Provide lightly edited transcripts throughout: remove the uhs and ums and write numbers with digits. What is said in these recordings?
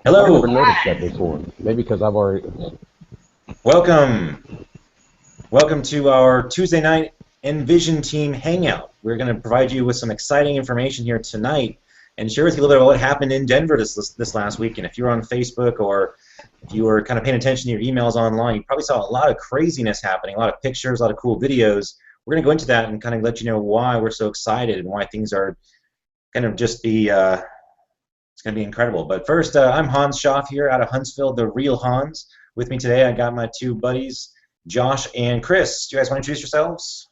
I've never Hello, noticed that before. Maybe because I've already. welcome. Welcome to our Tuesday night ENvision team hangout. We're going to provide you with some exciting information here tonight and share with you a little bit about what happened in Denver this last week. And if you were on Facebook or if you were kind of paying attention to your emails online, you probably saw a lot of craziness happening, a lot of pictures, a lot of cool videos. We're going to go into that and kind of let you know why we're so excited and why things are going to just be it's going to be incredible. But first, I'm Hans Schaff here out of Huntsville, the real Hans. With me today, I got my two buddies, Josh and Chris. Do you guys want to introduce yourselves?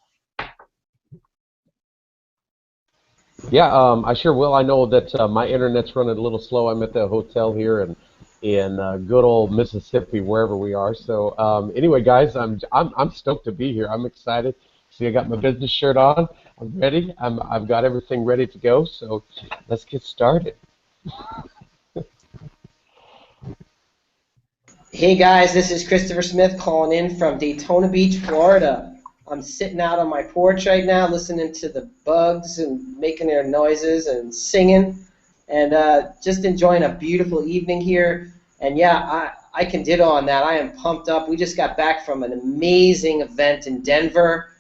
Yeah, I sure will. I know that my internet's running a little slow. I'm at the hotel here in good old Mississippi, wherever we are. So anyway, guys, I'm stoked to be here. I'm excited. See, I got my business shirt on. I'm ready. I've got everything ready to go. So let's get started. Hey guys, this is Christopher Smith calling in from Daytona Beach, Florida. I'm sitting out on my porch right now listening to the bugs and making their noises and singing and just enjoying a beautiful evening here. And yeah, I can ditto on that. I am pumped up. We just got back from an amazing event in Denver.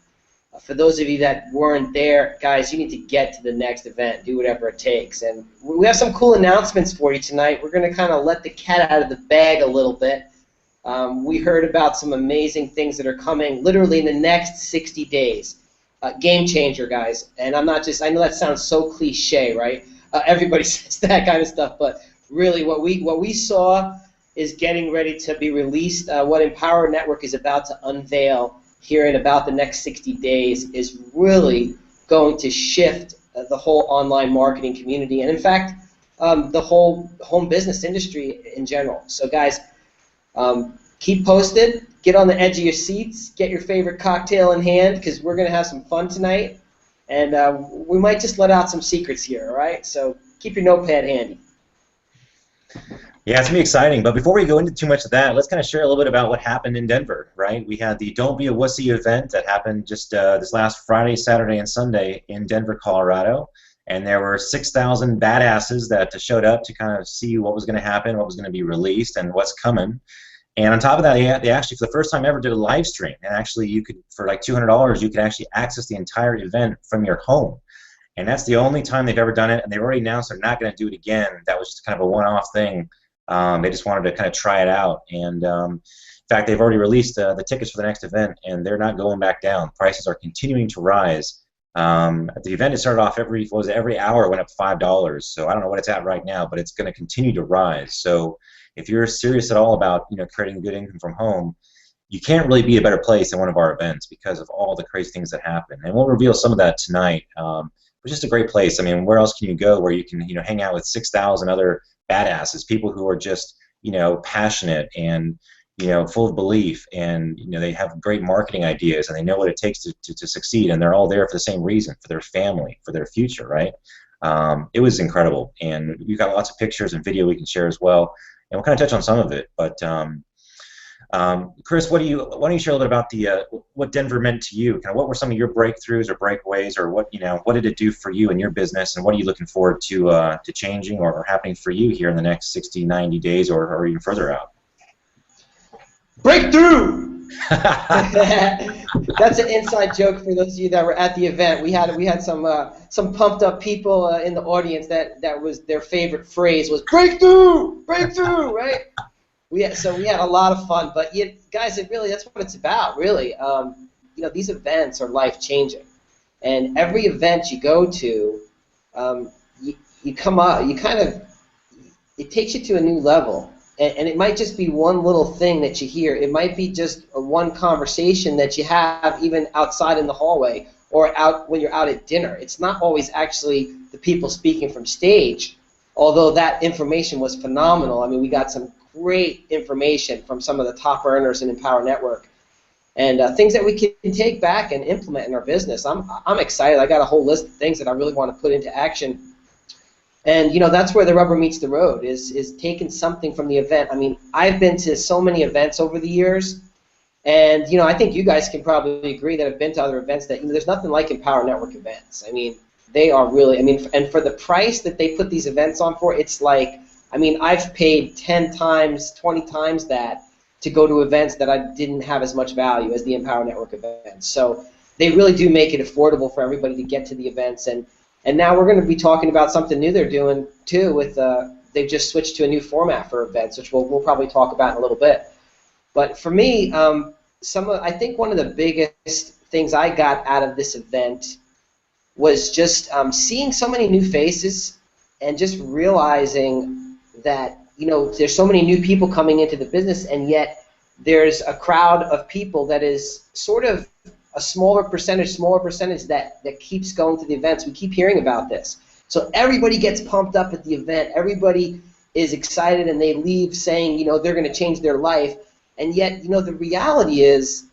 For those of you that weren't there, guys, you need to get to the next event, do whatever it takes. And we have some cool announcements for you tonight. We're going to kind of let the cat out of the bag a little bit. We heard about some amazing things that are coming literally in the next 60 days. Game changer, guys. And I'm not just, I know that sounds so cliche, right? Everybody says that kind of stuff, but really what we saw is getting ready to be released. What Empower Network is about to unveil here in about the next 60 days is really going to shift the whole online marketing community and, in fact, the whole home business industry in general. So, guys, keep posted, get on the edge of your seats, get your favorite cocktail in hand because we're going to have some fun tonight. And we might just let out some secrets here, all right? So keep your notepad handy. Yeah, it's going to be exciting. But before we go into too much of that, let's kind of share a little bit about what happened in Denver, right? We had the Don't Be a Wussy event that happened just this last Friday, Saturday, and Sunday in Denver, Colorado. And there were 6,000 badasses that showed up to kind of see what was going to happen, what was going to be released, and what's coming. And on top of that, they actually, for the first time ever, did a live stream. And actually, you could, for like $200, you could actually access the entire event from your home. And that's the only time they've ever done it. And they've already announced they're not going to do it again. That was just kind of a one-off thing. They just wanted to kind of try it out. And in fact, they've already released the tickets for the next event, and they're not going back down. Prices are continuing to rise. At the event, it started off every hour went up $5. So I don't know what it's at right now, but it's going to continue to rise. So if you're serious at all about creating good income from home, you can't really be a better place than one of our events because of all the crazy things that happen. And we'll reveal some of that tonight. It's just a great place. I mean, where else can you go where you can hang out with 6,000 other badasses, people who are just passionate and full of belief, and they have great marketing ideas and they know what it takes to succeed, and they're all there for the same reason, for their family, for their future, right? It was incredible, and we've got lots of pictures and video we can share as well, and we'll kind of touch on some of it. But Chris, why don't you share a little bit about what Denver meant to you? Kind of what were some of your breakthroughs or breakaways, or what did it do for you and your business, and what are you looking forward to changing or happening for you here in the next 60, 90 days, or even further out? Breakthrough! That's an inside joke for those of you that were at the event. We had some pumped up people in the audience that was their favorite phrase was breakthrough, breakthrough, right? So we had a lot of fun, but guys, that's what it's about, really. These events are life changing, and every event you go to, you come up, it takes you to a new level. And it might just be one little thing that you hear. It might be just one conversation that you have even outside in the hallway or out when you're out at dinner. It's not always actually the people speaking from stage, although that information was phenomenal. I mean, we got some great information from some of the top earners in Empower Network, and things that we can take back and implement in our business. I'm excited. I got a whole list of things that I really want to put into action. And that's where the rubber meets the road, is taking something from the event. I mean, I've been to so many events over the years, and I think you guys can probably agree that have been to other events that there's nothing like Empower Network events. I mean, they are really, and for the price that they put these events on for, it's like I mean, I've paid 10 times, 20 times that to go to events that I didn't have as much value as the Empower Network events. So they really do make it affordable for everybody to get to the events. And now we're going to be talking about something new they're doing too. With they've just switched to a new format for events, which we'll probably talk about in a little bit. But for me, I think one of the biggest things I got out of this event was just seeing so many new faces and just realizing that, you know, there's so many new people coming into the business, and yet there's a crowd of people that is sort of a smaller percentage that keeps going to the events. We keep hearing about this. So everybody gets pumped up at the event. Everybody is excited, and they leave saying, you know, they're going to change their life. And yet, you know, the reality is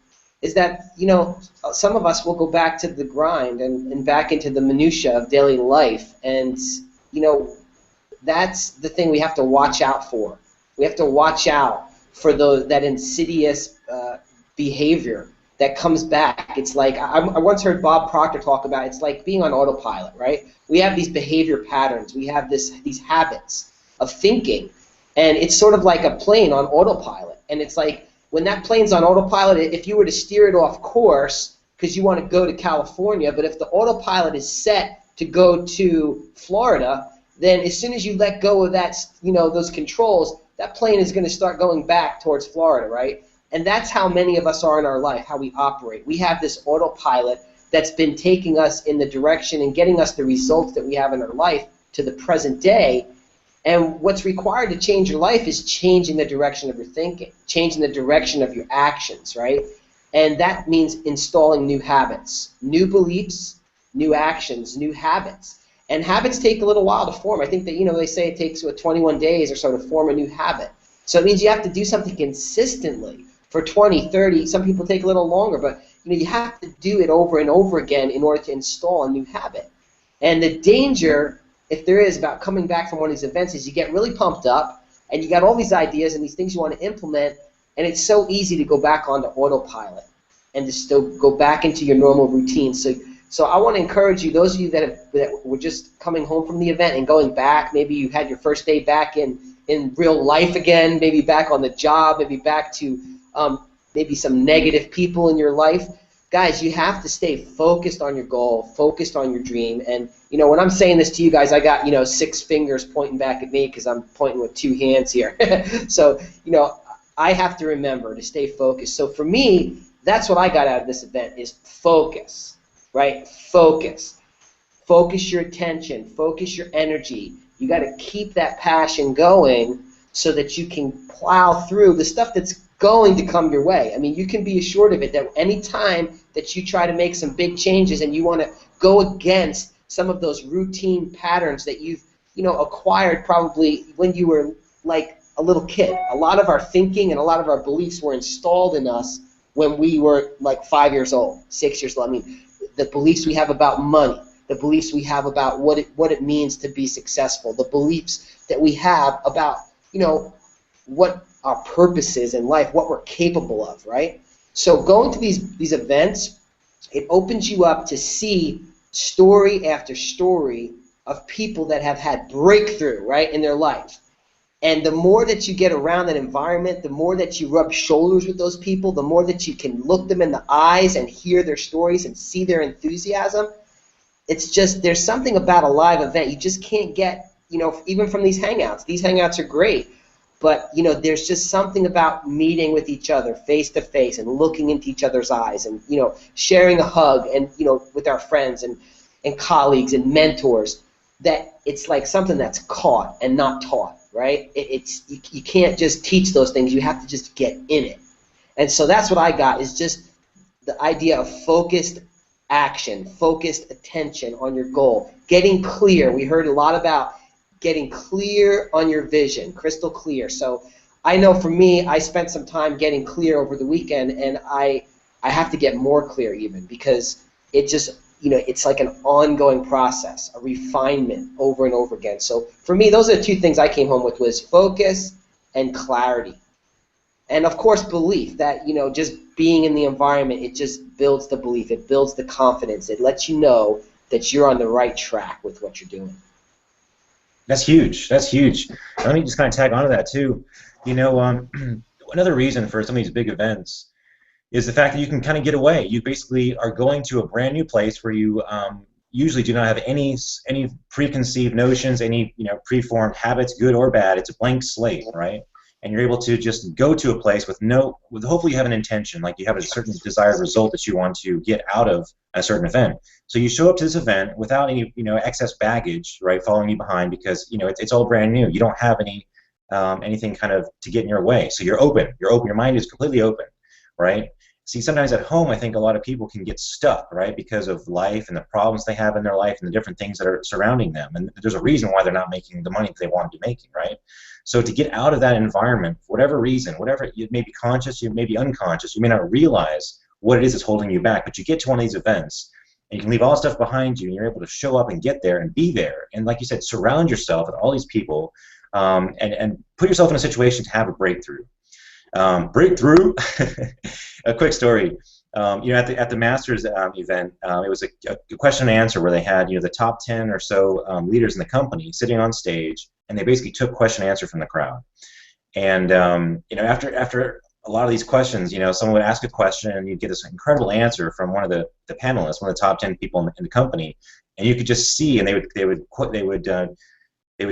that, you know, some of us will go back to the grind and back into the minutia of daily life. And, you know, that's the thing we have to watch out for. We have to watch out for that insidious behavior that comes back. It's like, I once heard Bob Proctor talk about, it's like being on autopilot, right? We have these behavior patterns. We have these habits of thinking. And it's sort of like a plane on autopilot. And it's like, when that plane's on autopilot, if you were to steer it off course because you want to go to California, but if the autopilot is set to go to Florida, then as soon as you let go of that, you know, those controls, that plane is going to start going back towards Florida, right? And that's how many of us are in our life, how we operate. We have this autopilot that's been taking us in the direction and getting us the results that we have in our life to the present day. And what's required to change your life is changing the direction of your thinking, changing the direction of your actions, right? And that means installing new habits, new beliefs, new actions, new habits. And habits take a little while to form. I think that, you know, they say it takes 21 days or so to form a new habit. So it means you have to do something consistently for 20, 30. Some people take a little longer, but, you know, you have to do it over and over again in order to install a new habit. And the danger, if there is, about coming back from one of these events is you get really pumped up and you got all these ideas and these things you want to implement, and it's so easy to go back onto autopilot and to still go back into your normal routine. So I want to encourage you, those of you that were just coming home from the event and going back, maybe you had your first day back in real life again, maybe back on the job, maybe back to maybe some negative people in your life. Guys, you have to stay focused on your goal, focused on your dream. And, you know, when I'm saying this to you guys, I got, you know, 6 fingers pointing back at me because I'm pointing with 2 hands here. So, you know, I have to remember to stay focused. So for me, that's what I got out of this event is focus, right? Focus. Focus your attention. Focus your energy. You got to keep that passion going so that you can plow through the stuff that's going to come your way. I mean, you can be assured of it that any time that you try to make some big changes and you want to go against some of those routine patterns that you've, you know, acquired probably when you were like a little kid. A lot of our thinking and a lot of our beliefs were installed in us when we were like 5 years old, 6 years old. I mean, the beliefs we have about money, the beliefs we have about what it means to be successful, the beliefs that we have about, you know, what our purpose is in life, what we're capable of, right? So going to these events, it opens you up to see story after story of people that have had breakthrough, right, in their life. And the more that you get around that environment, the more that you rub shoulders with those people, the more that you can look them in the eyes and hear their stories and see their enthusiasm. It's just, there's something about a live event you just can't get, you know, even from these hangouts. These hangouts are great. But, you know, there's just something about meeting with each other face to face and looking into each other's eyes and, you know, sharing a hug and, you know, with our friends and colleagues and mentors, that it's like something that's caught and not taught, right? You can't just teach those things. You have to just get in it. And so that's what I got, is just the idea of focused action, focused attention on your goal, getting clear. We heard a lot about getting clear on your vision, crystal clear. So I know for me, I spent some time getting clear over the weekend, and I have to get more clear even, because it just, you know, it's like an ongoing process, a refinement over and over again. So for me, those are the 2 things I came home with, was focus and clarity. And of course, belief, that, you know, just being in the environment, it just builds the belief, it builds the confidence, it lets you know that you're on the right track with what you're doing. That's huge. That's huge. Let me just kind of tag onto that too. You know, another reason for some of these big events is the fact that you can kind of get away. You basically are going to a brand new place where you usually do not have any preconceived notions, any preformed habits, good or bad. It's a blank slate, right? And you're able to just go to a place with hopefully you have an intention, like you have a certain desired result that you want to get out of a certain event. So you show up to this event without any excess baggage, right, following you behind, because it's all brand new. You don't have anything kind of to get in your way. So you're open. Your mind is completely open, right? See, sometimes at home, I think a lot of people can get stuck, right, because of life and the problems they have in their life and the different things that are surrounding them. And there's a reason why they're not making the money that they want to be making, right? So to get out of that environment, for whatever reason, whatever, you may be conscious, you may be unconscious, you may not realize what it is that's holding you back, but you get to one of these events, and you can leave all the stuff behind you, and you're able to show up and get there and be there. And like you said, surround yourself with all these people, and put yourself in a situation to have a breakthrough. Breakthrough. A quick story. At the Masters event, it was a question and answer where they had the top 10 or so leaders in the company sitting on stage, and they basically took question and answer from the crowd. And after a lot of these questions, someone would ask a question, and you'd get this incredible answer from one of the panelists, one of the top 10 people in the company, and you could just see, and they would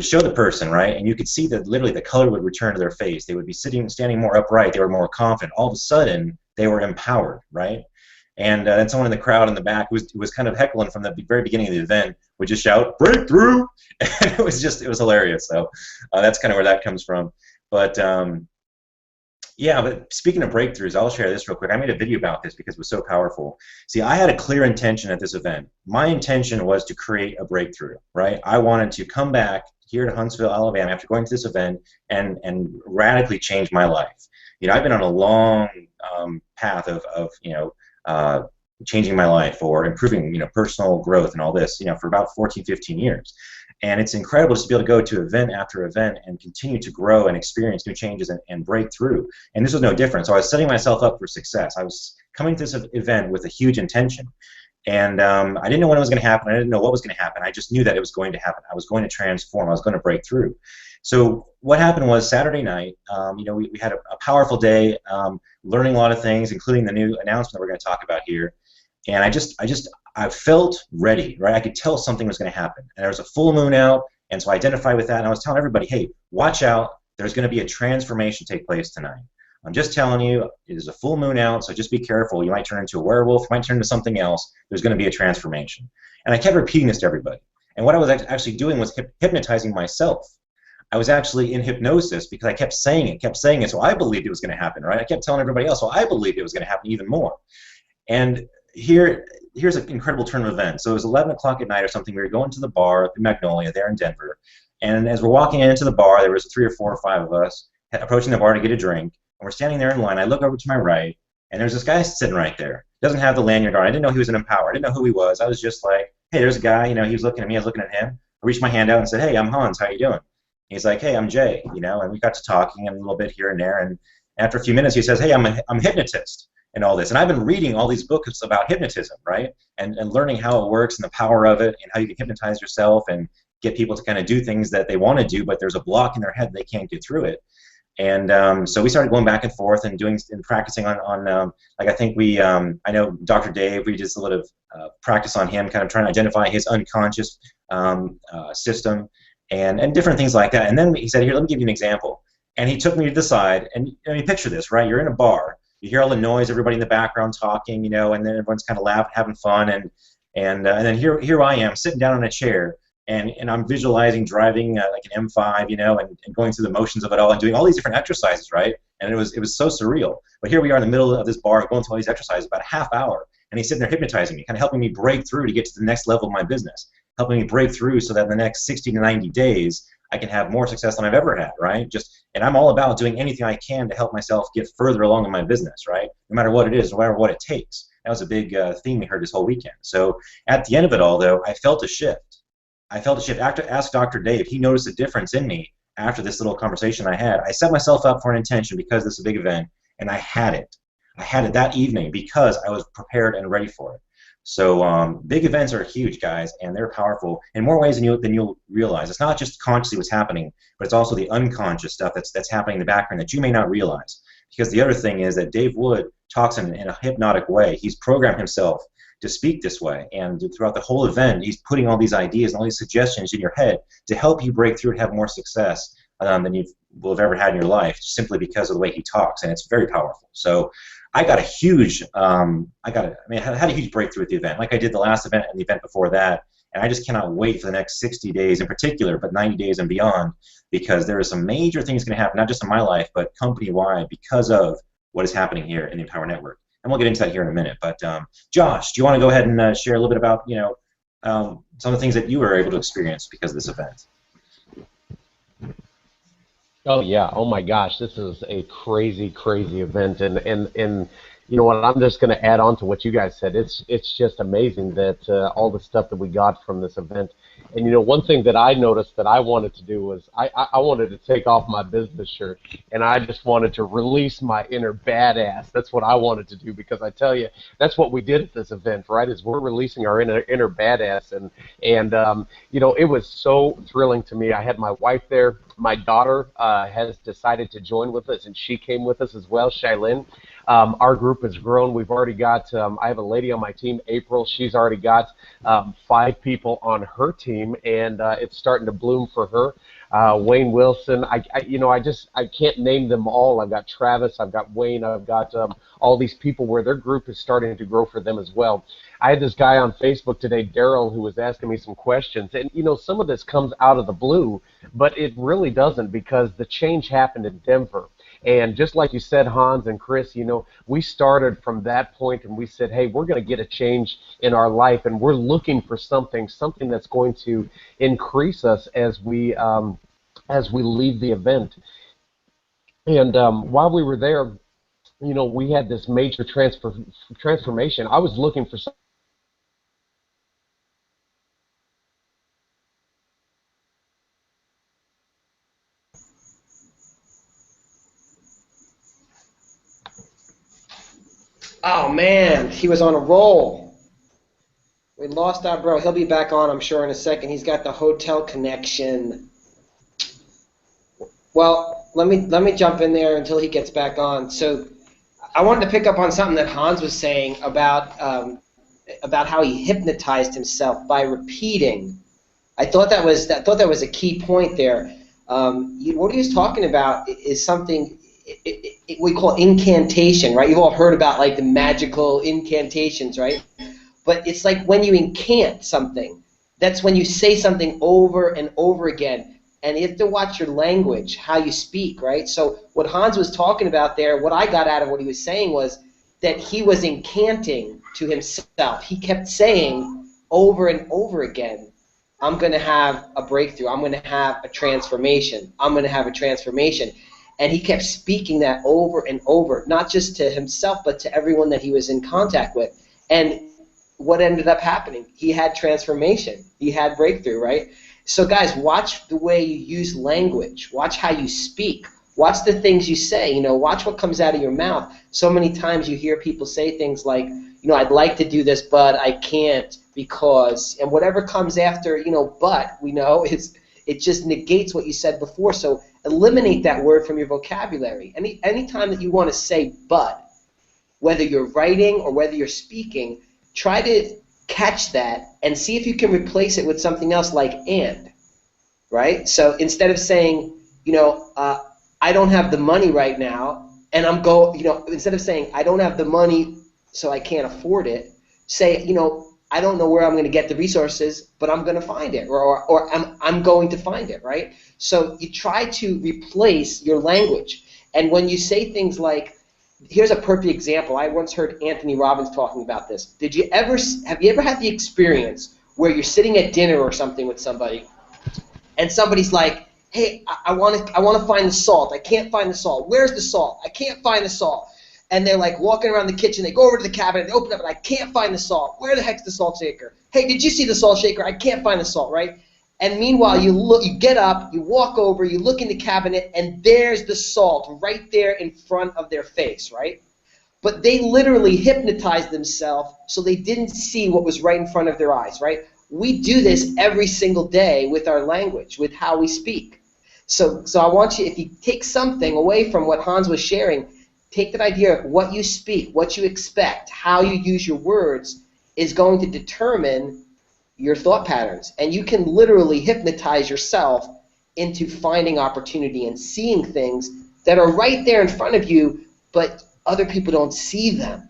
show the person, right, and you could see that literally the color would return to their face. They would be standing more upright. They were more confident. All of a sudden, they were empowered, right? And then someone in the crowd in the back who was kind of heckling from the very beginning of the event would just shout, "Breakthrough!" And it was hilarious. So that's kind of where that comes from. But yeah, but speaking of breakthroughs, I'll share this real quick. I made a video about this because it was so powerful. See, I had a clear intention at this event. My intention was to create a breakthrough, right? I wanted to come back here to Huntsville, Alabama, after going to this event and radically change my life. I've been on a long path of changing my life or improving personal growth and all this for about 14, 15 years. And it's incredible just to be able to go to event after event and continue to grow and experience new changes and break through. And this was no different. So I was setting myself up for success. I was coming to this event with a huge intention. And I didn't know when it was going to happen. I didn't know what was going to happen. I just knew that it was going to happen. I was going to transform. I was going to break through. So what happened was Saturday night, we had a powerful day, learning a lot of things, including the new announcement that we're going to talk about here. And I felt ready, right? I could tell something was going to happen. And there was a full moon out, and so I identified with that. And I was telling everybody, hey, watch out. There's going to be a transformation take place tonight. I'm just telling you, it is a full moon out, so just be careful. You might turn into a werewolf. You might turn into something else. There's going to be a transformation. And I kept repeating this to everybody. And what I was actually doing was hypnotizing myself. I was actually in hypnosis because I kept saying it, so I believed it was going to happen, right? I kept telling everybody else, so I believed it was going to happen even more. And here's an incredible turn of events. So it was 11 o'clock at night or something. We were going to the bar, the Magnolia, there in Denver. And as we're walking into the bar, there was 3 or 4 or 5 of us approaching the bar to get a drink. And we're standing there in line. I look over to my right, and there's this guy sitting right there. Doesn't have the lanyard on. I didn't know he was an Empower. I didn't know who he was. I was just like, hey, there's a guy. He was looking at me. I was looking at him. I reached my hand out and said, hey, I'm Hans. How you doing? He's like, hey, I'm Jay. And we got to talking a little bit here and there. And after a few minutes, he says, hey, I'm a hypnotist and all this. And I've been reading all these books about hypnotism, right? And learning how it works and the power of it and how you can hypnotize yourself and get people to kind of do things that they want to do, but there's a block in their head they can't get through it. And so we started going back and forth and practicing on like I think I know Dr. Dave, we did a little practice on him, kind of trying to identify his unconscious system and different things like that. And then he said, here, let me give you an example. And he took me to the side, and picture this, right? You're in a bar. You hear all the noise, everybody in the background talking, and then everyone's kind of laughing, having fun, and then here I am sitting down in a chair. And I'm visualizing driving like an M5, and going through the motions of it all and doing all these different exercises, right? And it was so surreal. But here we are in the middle of this bar going through all these exercises, about a half hour, and he's sitting there hypnotizing me, kind of helping me break through to get to the next level of my business, helping me break through so that in the next 60 to 90 days I can have more success than I've ever had, right? And I'm all about doing anything I can to help myself get further along in my business, right? No matter what it is, no matter what it takes. That was a big theme we heard this whole weekend. So at the end of it all, though, I felt a shift. After ask Dr. Dave, he noticed a difference in me after this little conversation I had. I set myself up for an intention because this is a big event, and I had it. I had it that evening because I was prepared and ready for it. So big events are huge, guys, and they're powerful in more ways than you'll realize. It's not just consciously what's happening, but it's also the unconscious stuff that's happening in the background that you may not realize. Because the other thing is that Dave Wood talks in a hypnotic way. He's programmed himself to speak this way, and throughout the whole event, he's putting all these ideas and all these suggestions in your head to help you break through and have more success than you will have ever had in your life, simply because of the way he talks, and it's very powerful. So I got a huge, I had a huge breakthrough at the event, like I did the last event and the event before that, and I just cannot wait for the next 60 days in particular, but 90 days and beyond, because there are some major things going to happen, not just in my life, but company-wide, because of what is happening here in the Empower Network. And we'll get into that here in a minute. But Josh, do you want to go ahead and share a little bit about, some of the things that you were able to experience because of this event? Oh yeah, oh my gosh, this is a crazy, crazy event, and you know what? I'm just going to add on to what you guys said. It's just amazing that all the stuff that we got from this event. And you know, one thing that I noticed that I wanted to do was I wanted to take off my business shirt, and I just wanted to release my inner badass. That's what I wanted to do, because I tell you, that's what we did at this event, right? Is we're releasing our inner badass, and you know, it was so thrilling to me. I had my wife there. My daughter has decided to join with us, and she came with us as well, Shailyn. Our group has grown. We've already got, I have a lady on my team, April. She's already got 5 people on her team, and it's starting to bloom for her. Wayne Wilson, I can't name them all. I've got Travis, I've got Wayne, I've got all these people where their group is starting to grow for them as well. I had this guy on Facebook today, Daryl, who was asking me some questions, and you know, some of this comes out of the blue, but it really doesn't, because the change happened in Denver. And just like you said, Hans and Chris, you know, we started from that point, and we said, hey, we're going to get a change in our life, and we're looking for something that's going to increase us as we leave the event. And while we were there, you know, we had this major transformation. I was looking for something. Oh man, he was on a roll. We lost our bro. He'll be back on, I'm sure, in a second. He's got the hotel connection. Well, let me jump in there until he gets back on. So, I wanted to pick up on something that Hans was saying about how he hypnotized himself by repeating. I thought that was a key point there. What he was talking about is something we call incantation, right? You've all heard about like the magical incantations, right? But it's like when you incant something, that's when you say something over and over again. And you have to watch your language, how you speak, right? So what Hans was talking about there, what I got out of what he was saying was that he was incanting to himself. He kept saying over and over again, I'm going to have a breakthrough. I'm going to have a transformation. I'm going to have a transformation. And he kept speaking that over and over, not just to himself, but to everyone that he was in contact with. And what ended up happening? He had transformation. He had breakthrough, right? So guys, watch the way you use language. Watch how you speak. Watch the things you say. You know, watch what comes out of your mouth. So many times you hear people say things like, you know, I'd like to do this, but I can't because, and whatever comes after, you know, but, we know, it just negates what you said before. So eliminate that word from your vocabulary. Any time that you want to say but, whether you're writing or whether you're speaking, try to catch that and see if you can replace it with something else like and, right? So instead of saying, you know, I don't have the money right now, and instead of saying I don't have the money so I can't afford it, say, you know, I don't know where I'm going to get the resources, but I'm going to find it, or I'm going to find it, right? So you try to replace your language. And when you say things like, here's a perfect example. I once heard Anthony Robbins talking about this. Have you ever had the experience where you're sitting at dinner or something with somebody, and somebody's like, hey, I want to find the salt. I can't find the salt. Where's the salt? I can't find the salt. And they're like walking around the kitchen. They go over to the cabinet. They open up, and I can't find the salt. Where the heck's the salt shaker? Hey, did you see the salt shaker? I can't find the salt, right? And meanwhile, you get up, you walk over, you look in the cabinet, and there's the salt right there in front of their face, right? but they literally hypnotized themselves so they didn't see what was right in front of their eyes, right? We do this every single day with our language, with how we speak. So I want you, if you take something away from what Hans was sharing, take that idea of what you speak, what you expect, how you use your words is going to determine your thought patterns. And you can literally hypnotize yourself into finding opportunity and seeing things that are right there in front of you, but other people don't see them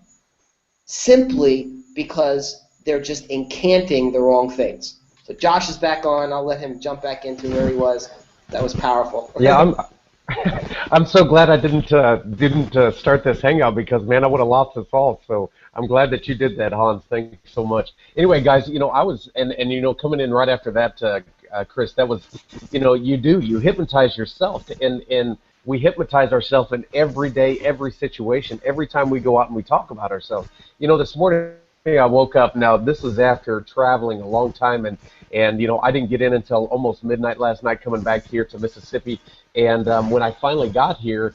simply because they're just incanting the wrong things. So Josh is back on. I'll let him jump back into where he was. That was powerful. Yeah, I'm so glad I didn't start this hangout because, man, I would have lost us all. So I'm glad that you did that, Hans. Thank you so much. Anyway, guys, I was and coming in right after that, Chris, that was, you hypnotize yourself, and we hypnotize ourselves in every day, every situation, every time we go out and we talk about ourselves. This morning I woke up. Now this was after traveling a long time, and I didn't get in until almost midnight last night coming back here to Mississippi. And when I finally got here,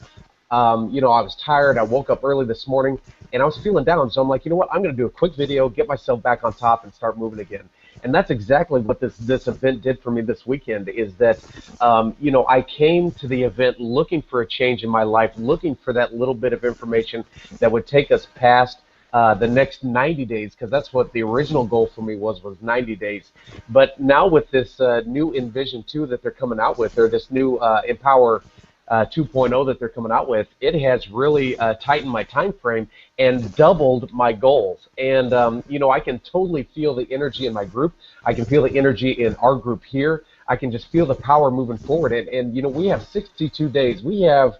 I was tired. I woke up early this morning, and I was feeling down. So I'm like, you know what? I'm going to do a quick video, get myself back on top, and start moving again. And that's exactly what this event did for me this weekend, is that, I came to the event looking for a change in my life, looking for that little bit of information that would take us past the next 90 days, because that's what the original goal for me was 90 days. But now with this new ENvision 2 that they're coming out with, or this new Empower 2.0 that they're coming out with, it has really tightened my time frame and doubled my goals. And I can totally feel the energy in my group. I can feel the energy in our group here. I can just feel the power moving forward. And we have 62 days. We have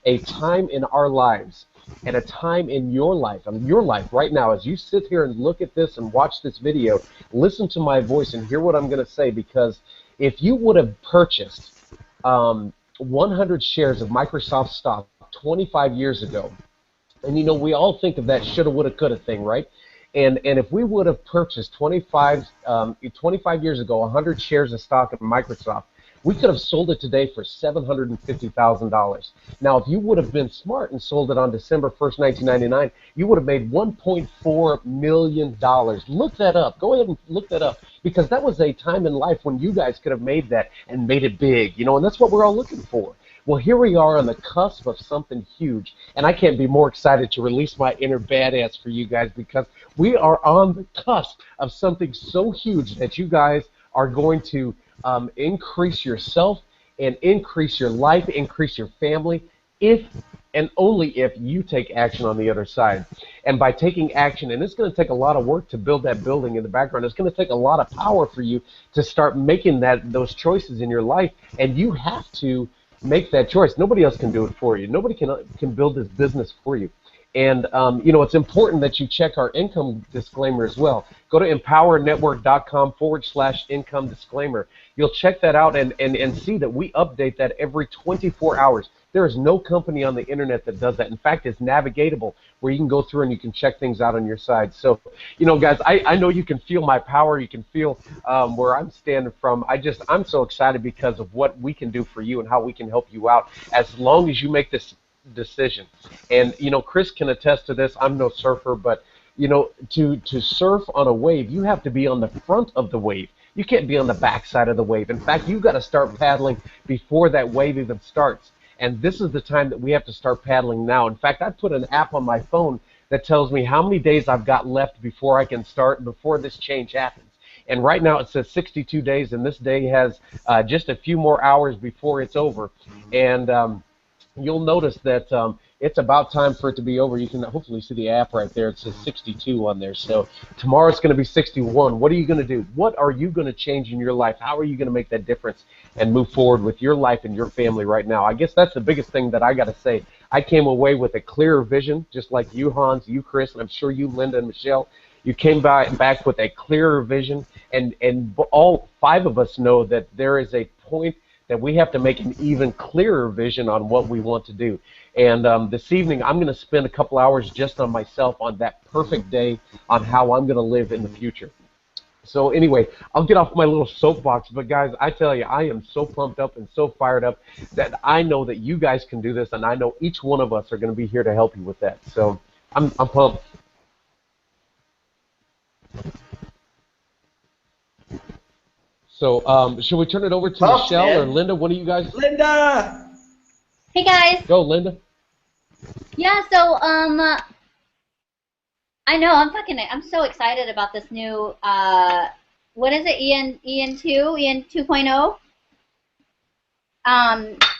a time in our lives and a time in your life, right now, as you sit here and look at this and watch this video, listen to my voice and hear what I'm going to say, because if you would have purchased 100 shares of Microsoft stock 25 years ago, and we all think of that shoulda, woulda, coulda thing, right? And if we would have purchased 25 years ago 100 shares of stock of Microsoft, we could have sold it today for $750,000. Now, if you would have been smart and sold it on December 1st, 1999, you would have made $1.4 million. Look that up. Go ahead and look that up, because that was a time in life when you guys could have made that and made it big, and that's what we're all looking for. Well, here we are on the cusp of something huge, and I can't be more excited to release my inner badass for you guys, because we are on the cusp of something so huge that you guys are going to increase yourself and increase your life, increase your family, if and only if you take action on the other side. And by taking action, and it's going to take a lot of work to build that building in the background, it's going to take a lot of power for you to start making those choices in your life, and you have to make that choice. Nobody else can do it for you. Nobody can build this business for you. And, it's important that you check our income disclaimer as well. Go to empowernetwork.com/income disclaimer. You'll check that out and see that we update that every 24 hours. There is no company on the internet that does that. In fact, it's navigatable, where you can go through and you can check things out on your side. So, guys, I know you can feel my power. You can feel where I'm standing from. I'm so excited because of what we can do for you and how we can help you out, as long as you make this decision. And Chris can attest to this. I'm no surfer, but to surf on a wave, you have to be on the front of the wave. You can't be on the back side of the wave. In fact, you've got to start paddling before that wave even starts. And this is the time that we have to start paddling now. In fact, I put an app on my phone that tells me how many days I've got left before I can start, before this change happens. And right now it says 62 days, and this day has just a few more hours before it's over. And you'll notice that it's about time for it to be over. You can hopefully see the app right there. It says 62 on there. So tomorrow it's going to be 61. What are you going to do? What are you going to change in your life? How are you going to make that difference and move forward with your life and your family right now? I guess that's the biggest thing that I got to say. I came away with a clearer vision, just like you, Hans, you, Chris, and I'm sure you, Linda, and Michelle. You came back with a clearer vision, and all 5 of us know that there is a point that we have to make an even clearer vision on what we want to do. And this evening, I'm going to spend a couple hours just on myself, on that perfect day, on how I'm going to live in the future. So anyway, I'll get off my little soapbox, but guys, I tell you, I am so pumped up and so fired up that I know that you guys can do this, and I know each one of us are going to be here to help you with that. So I'm pumped. So, should we turn it over to Pumped, Michelle or man. Linda? One of you guys? Linda! Hey guys. Go, Linda. Yeah, so I know I'm so excited about this new what is it? EN 2.0?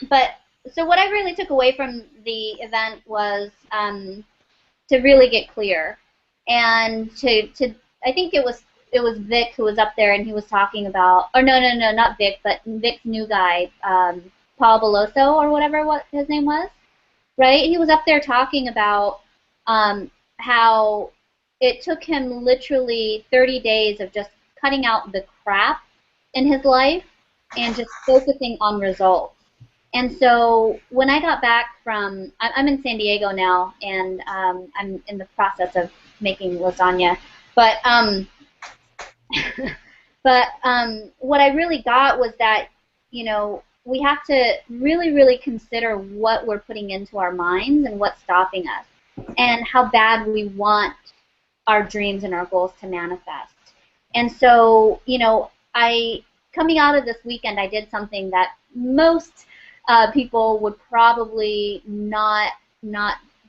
But so what I really took away from the event was to really get clear, and to I think it was Vic who was up there, and he was talking about, or no, not Vic, but Vic's new guy, Paul Beloso or whatever what his name was, right? He was up there talking about how it took him literally 30 days of just cutting out the crap in his life and just focusing on results. And so when I got back from, I'm in San Diego now, and I'm in the process of making lasagna. But what I really got was that, you know, we have to really, really consider what we're putting into our minds and what's stopping us, and how bad we want our dreams and our goals to manifest. And so, you know, coming out of this weekend, I did something that most people would probably not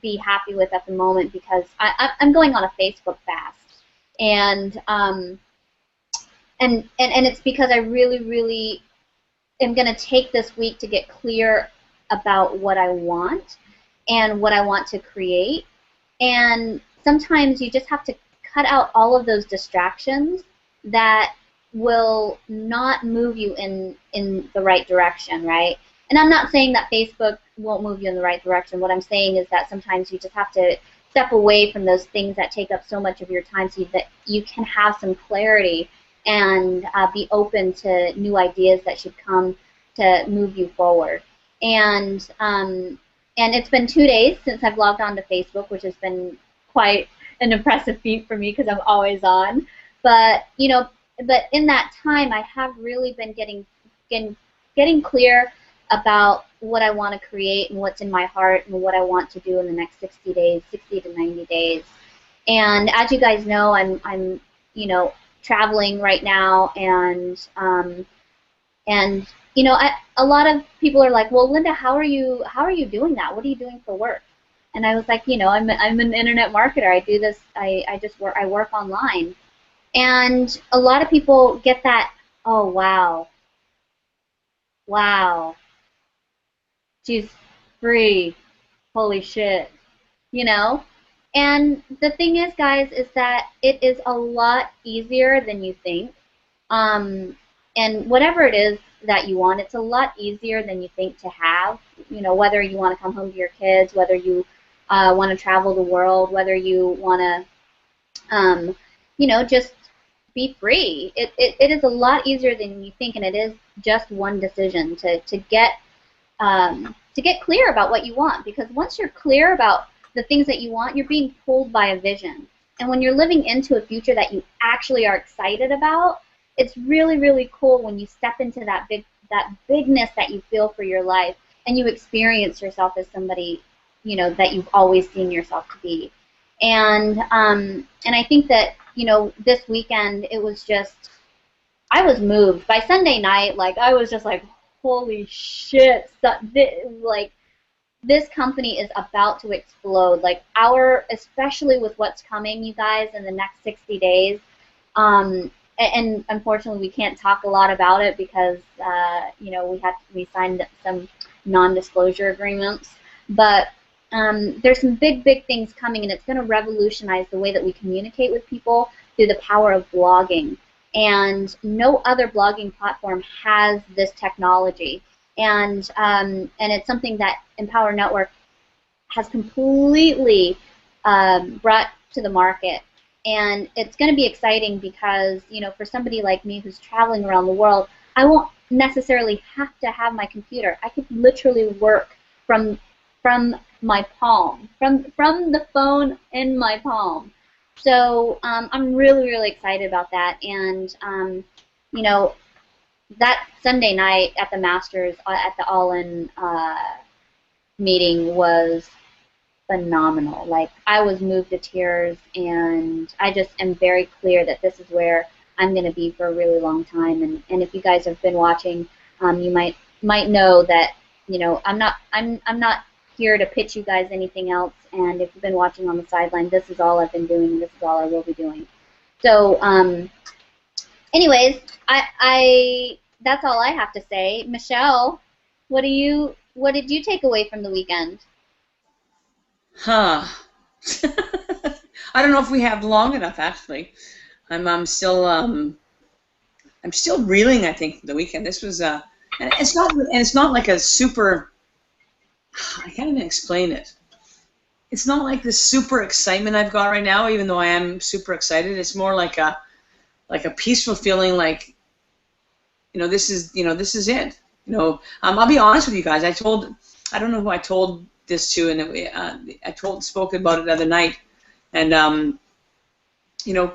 be happy with at the moment, because I'm going on a Facebook fast, and it's because I really am going to take this week to get clear about what I want and what I want to create. And sometimes you just have to cut out all of those distractions that will not move you in the right direction, right? And I'm not saying that Facebook won't move you in the right direction. What I'm saying is that sometimes you just have to step away from those things that take up so much of your time, so that you can have some clarity and be open to new ideas that should come to move you forward. And it's been 2 days since I've logged on to Facebook, which has been quite an impressive feat for me, because I'm always on. But you know, but in that time, I have really been getting clear about what I want to create and what's in my heart and what I want to do in the next 60 days, 60 to 90 days. And as you guys know, I'm you know, traveling right now, and you know, a lot of people are like, well, Linda, how are you doing that? What are you doing for work? And I was like, you know, I'm an internet marketer. I do this. I work online. And a lot of people get that, oh wow, she's free, holy shit, you know? And the thing is, guys, is that it is a lot easier than you think. And whatever it is that you want, it's a lot easier than you think to have. You know, whether you want to come home to your kids, whether you want to travel the world, whether you want to, you know, just be free. It is a lot easier than you think, and it is just one decision to get clear about what you want. Because once you're clear about the things that you want, you're being pulled by a vision. And when you're living into a future that you actually are excited about, it's really, really cool when you step into that bigness that you feel for your life, and you experience yourself as somebody, you know, that you've always seen yourself to be. And I think that, you know, this weekend, it was just, I was moved. By Sunday night, like, I was just like, holy shit, like, this company is about to explode. Like, especially with what's coming, you guys, in the next 60 days, and unfortunately we can't talk a lot about it because, you know, we signed some non-disclosure agreements, but there's some big things coming, and it's going to revolutionize the way that we communicate with people through the power of blogging. And no other blogging platform has this technology, and it's something that Empower Network has completely brought to the market. And it's going to be exciting because, you know, for somebody like me who's traveling around the world, I won't necessarily have to have my computer. I could literally work from my palm, from the phone in my palm. So I'm really excited about that. And you know, that Sunday night at the Masters, at the All-In meeting was phenomenal. Like, I was moved to tears, and I just am very clear that this is where I'm going to be for a really long time. And if you guys have been watching, you might know that, you know, I'm not here to pitch you guys anything else. And if you've been watching on the sideline, this is all I've been doing, and this is all I will be doing. So, anyways, I that's all I have to say. Michelle, what did you take away from the weekend? Huh. I don't know if we have long enough, actually. I'm still reeling, I think, from the weekend. This was and it's not like a super. I can't even explain it. It's not like this super excitement I've got right now, even though I am super excited. It's more like a peaceful feeling, like, this is it. I'll be honest with you guys. I don't know who I told this to, and spoke about it the other night, and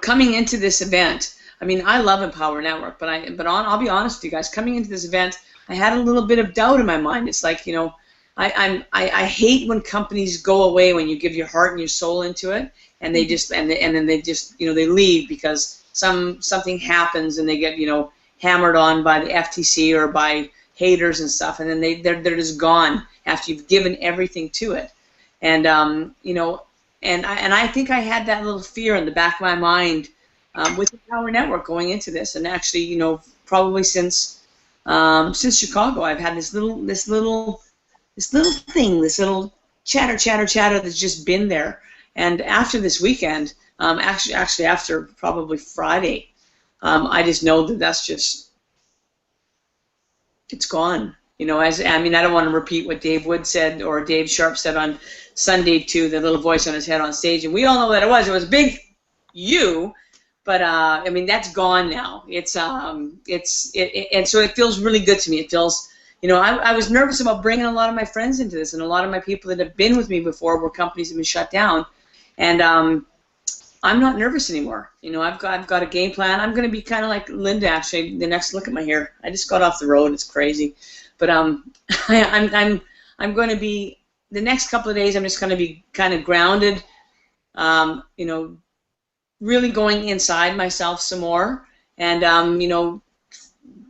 coming into this event. I mean, I love Empower Network, but I'll be honest with you guys. Coming into this event, I had a little bit of doubt in my mind. It's like, I hate when companies go away when you give your heart and your soul into it, and they just and then they just they leave because something happens and they get hammered on by the FTC or by haters and stuff, and then they're just gone after you've given everything to it, and I think I had that little fear in the back of my mind with the Power Network going into this, and actually probably since Chicago I've had this little thing, this little chatter that's just been there. And after this weekend, actually after probably Friday, I just know that's just, it's gone. I don't want to repeat what Dave Wood said or Dave Sharp said on Sunday to the little voice on his head on stage, and we all know what it was. It was a big you, but that's gone now. And so it feels really good to me. It feels. I was nervous about bringing a lot of my friends into this, and a lot of my people that have been with me before where companies have been shut down, and I'm not nervous anymore. I've got a game plan. I'm going to be kind of like Linda, actually. Look at my hair. I just got off the road. It's crazy, but I'm going to be the next couple of days. I'm just going to be kind of grounded. Really going inside myself some more, and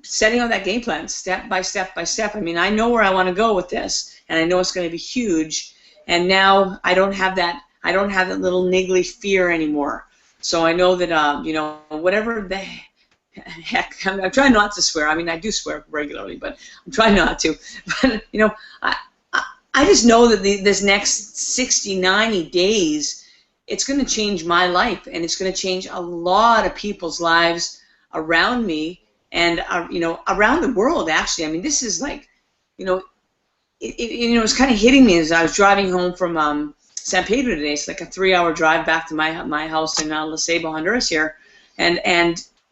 setting on that game plan step by step by step. I know where I want to go with this, and I know it's going to be huge. And now I don't have that little niggly fear anymore. So I know that whatever the heck, I'm trying not to swear. I do swear regularly, but I'm trying not to. But I just know that this next 60, 90 days, it's going to change my life, and it's going to change a lot of people's lives around me. And around the world, actually. This is like, it was kind of hitting me as I was driving home from San Pedro today. It's like a 3-hour drive back to my house in La Ceiba, Honduras here, and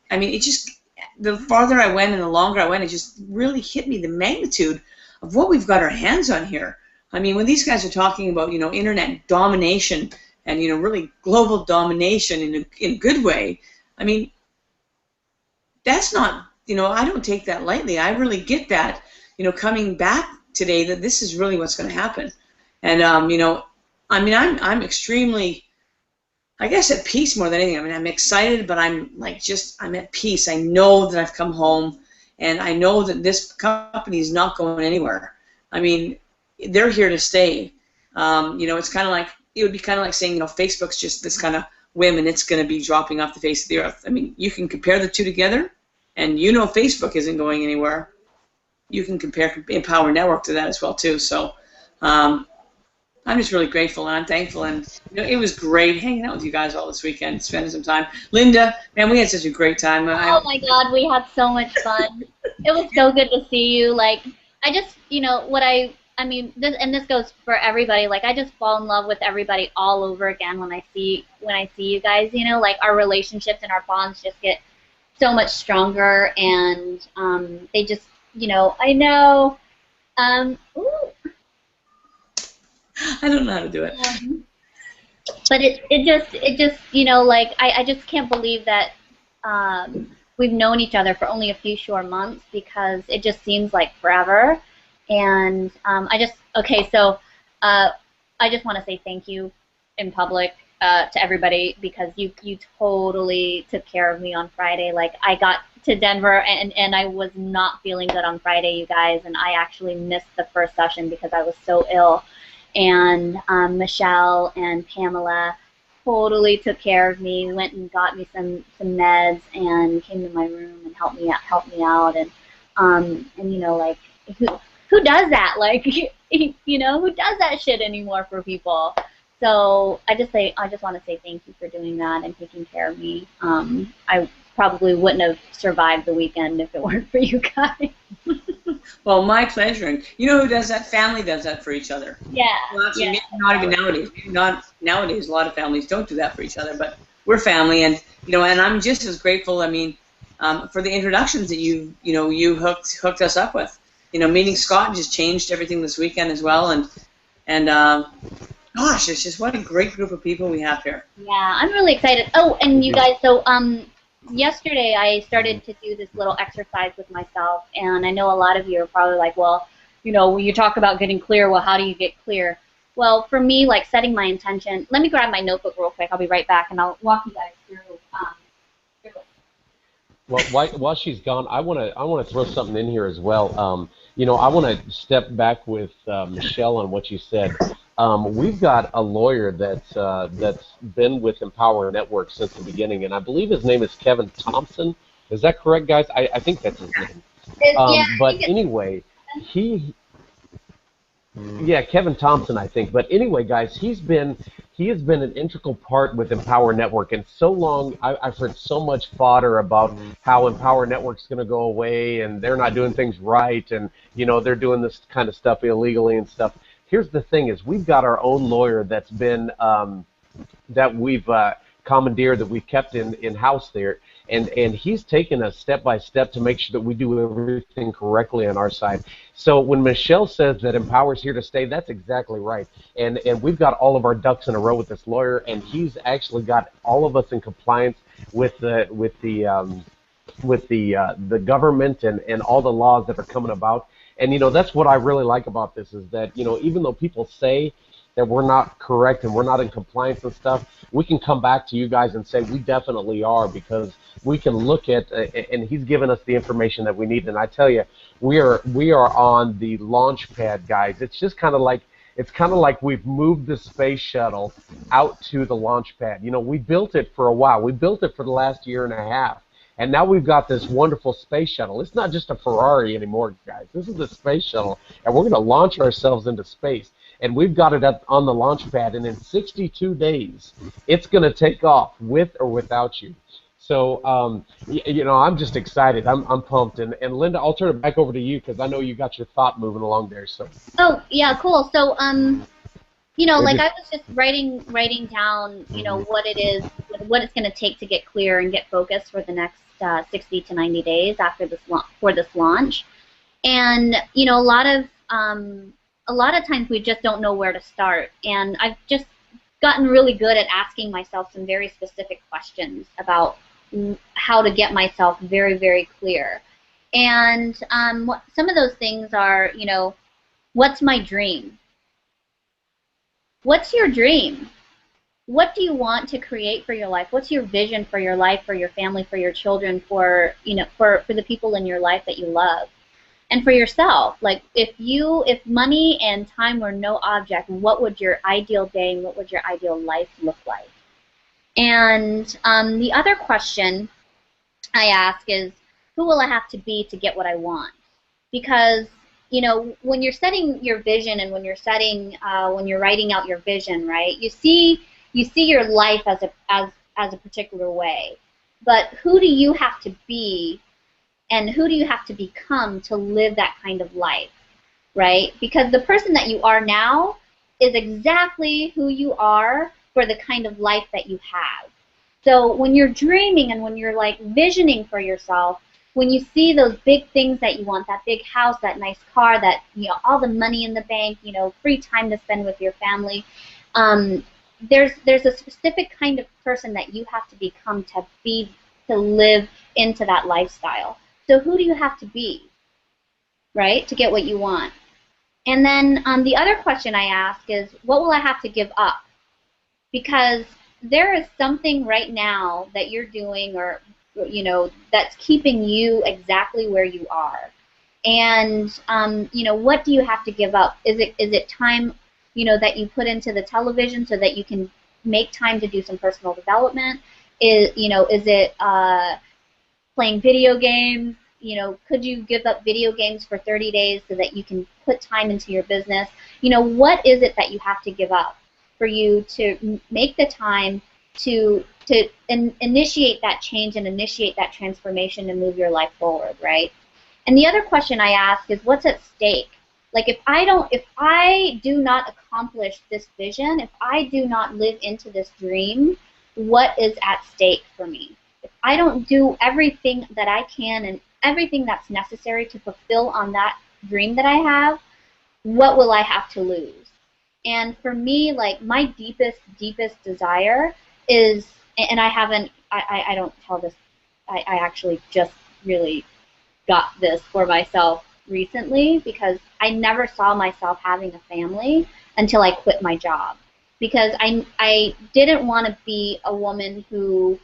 it just, the farther I went and the longer I went, it just really hit me the magnitude of what we've got our hands on here. When these guys are talking about internet domination and really global domination in a good way, that's not, I don't take that lightly. I really get that, coming back today, that this is really what's going to happen. And, I'm extremely, I guess, at peace more than anything. I'm excited, but I'm at peace. I know that I've come home, and I know that this company is not going anywhere. They're here to stay. It's kind of like, it would be kind of like saying, Facebook's just this kind of whim, and it's going to be dropping off the face of the earth. You can compare the two together, and Facebook isn't going anywhere. You can compare Empower Network to that as well too. So I'm just really grateful, and I'm thankful, and it was great hanging out with you guys all this weekend, spending some time. Linda, man, we had such a great time. Oh my God, we had so much fun. It was so good to see you. Like, I just, this goes for everybody. Like, I just fall in love with everybody all over again when I see you guys. Like, our relationships and our bonds just get so much stronger, and they just, I know. Ooh. I don't know how to do it. But it just like, I just can't believe that we've known each other for only a few short months, because it just seems like forever. And I just want to say thank you in public to everybody, because you totally took care of me on Friday. Like, I got to Denver and I was not feeling good on Friday, you guys, and I actually missed the first session because I was so ill. And Michelle and Pamela totally took care of me, went and got me some meds, and came to my room and helped me out, and you know, like, who does that? Like, you know, who does that shit anymore for people? So I just want to say thank you for doing that and taking care of me. I probably wouldn't have survived the weekend if it weren't for you guys. Well, my pleasure. And you know who does that? Family does that for each other. Yeah. Well, actually, Yeah. maybe not even nowadays. Maybe not nowadays. A lot of families don't do that for each other, but we're family, and you know, and I'm just as grateful. I mean, for the introductions that you hooked us up with. You know, meeting Scott just changed everything this weekend as well, and gosh, it's just what a great group of people we have here. Yeah, I'm really excited. Oh, and you guys, so yesterday I started to do this little exercise with myself, and I know a lot of you are probably like, well, you know, when you talk about getting clear, well, how do you get clear? Well, for me, like, setting my intention, let me grab my notebook real quick. I'll be right back, and I'll walk you guys through. Well, while she's gone, I want to throw something in here as well. You know, I want to step back with Michelle on what you said. We've got a lawyer that's been with Empower Network since the beginning, and I believe his name is Kevin Thompson. Is that correct, guys? I think that's his name. Yeah, But anyway, yeah, Kevin Thompson, I think. But anyway, guys, he has been an integral part with Empower Network, and so long I've heard so much fodder about how Empower Network's going to go away and they're not doing things right, and you know, they're doing this kind of stuff illegally and stuff. Here's the thing: is we've got our own lawyer that's been that we've commandeered, that we've kept in house there. And he's taken us step by step to make sure that we do everything correctly on our side. So when Michelle says that Empower's here to stay, that's exactly right. And we've got all of our ducks in a row with this lawyer, and he's actually got all of us in compliance with the government and all the laws that are coming about. And you know, that's what I really like about this, is that, you know, even though people say that we're not correct and we're not in compliance and stuff, we can come back to you guys and say we definitely are, because we can look at and he's given us the information that we need. And I tell you, we are on the launch pad, guys. It's just kind of like we've moved the space shuttle out to the launch pad. You know, we built it for a while. We built it for the last year and a half. And now we've got this wonderful space shuttle. It's not just a Ferrari anymore, guys. This is the space shuttle, and we're going to launch ourselves into space. And we've got it up on the launch pad, and in 62 days, it's going to take off with or without you. So, you know, I'm just excited. I'm pumped. And Linda, I'll turn it back over to you, because I know you got your thought moving along there. So. Oh, yeah, cool. So, you know, like, I was just writing down, you know, what it is, what it's going to take to get clear and get focused for the next 60 to 90 days after this launch. And, you know, a lot of times we just don't know where to start. And I've just gotten really good at asking myself some very specific questions about how to get myself very, very clear. And some of those things are, you know, what's my dream? What's your dream? What do you want to create for your life? What's your vision for your life, for your family, for your children, for, you know, for the people in your life that you love? And for yourself, like, if money and time were no object, what would your ideal day and what would your ideal life look like? And the other question I ask is, who will I have to be to get what I want? Because, you know, when you're setting your vision and when you're writing out your vision, right, you see your life as a particular way. But who do you have to be, and who do you have to become to live that kind of life, right? Because the person that you are now is exactly who you are for the kind of life that you have. So when you're dreaming and when you're, like, visioning for yourself, when you see those big things that you want, that big house, that nice car, that, you know, all the money in the bank, you know, free time to spend with your family, there's a specific kind of person that you have to become to live into that lifestyle. So who do you have to be, right, to get what you want? And then the other question I ask is, what will I have to give up? Because there is something right now that you're doing, or that's keeping you exactly where you are. And what do you have to give up? Is it time that you put into the television so that you can make time to do some personal development? Is it playing video games? Could you give up video games for 30 days so that you can put time into your business? What is it that you have to give up for you to make the time to initiate that change and initiate that transformation and move your life forward, right? And the other question I ask is, what's at stake? Like, if I do not accomplish this vision, if I do not live into this dream, what is at stake for me? If I don't do everything that I can and everything that's necessary to fulfill on that dream that I have, what will I have to lose? And for me, like, my deepest desire is, and I don't tell this, I actually just really got this for myself recently, because I never saw myself having a family until I quit my job, because I didn't want to be a woman who